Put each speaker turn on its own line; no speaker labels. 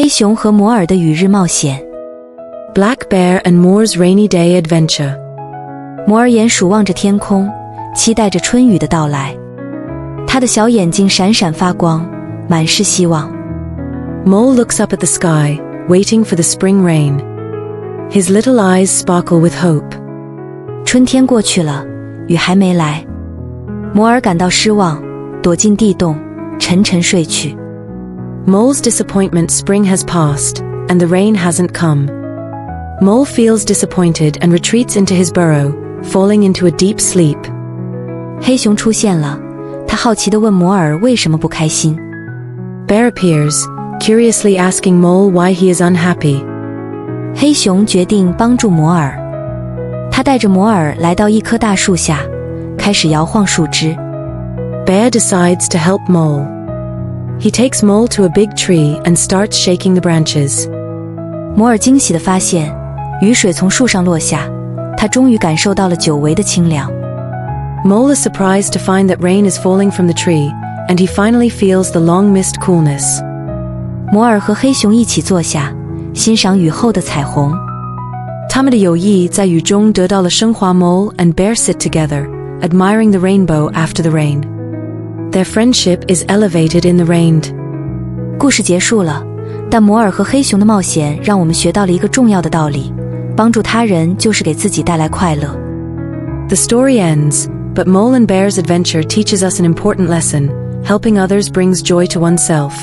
黑熊和摩尔的雨日冒险
Black Bear and Moore's Rainy Day Adventure.
摩尔眼数望着天空，期待着春雨的到来。他的小眼睛闪闪发光，满是希望。
Mole looks up at the sky, waiting for the spring rain. His little eyes sparkle with hope.
春天过去了，雨还没来。摩尔感到失望，躲进地洞，沉沉睡去。
Mole's disappointment spring has passed, and the rain hasn't come. Mole feels disappointed and retreats into his burrow, falling into a deep sleep.
黑熊出现了，他好奇地问摩尔为什么不开心。
Bear appears, curiously asking Mole why he is unhappy.
黑熊决定帮助摩尔，他带着摩尔来到一棵大树下，开始摇晃树枝。
Bear decides to help Mole. He takes Mole to a big tree and starts shaking the branches.
摩尔惊喜地发现，雨水从树上落下，他终于感受到了久违的清凉。
Mole is surprised to find that rain is falling from the tree, and he finally feels the long-missed coolness.
摩尔和黑熊一起坐下，欣赏雨后的彩虹。
他们的友谊在雨中得到了升华。Mole and Bear sit together, admiring the rainbow after the rain. Their friendship is elevated in the rain.
故事结束了，但摩尔和黑熊的冒险让我们学到了一个重要的道理：帮助他人就是给自己带来快乐。
The story ends, but Mole and Bear's adventure teaches us an important lesson: helping others brings joy to oneself.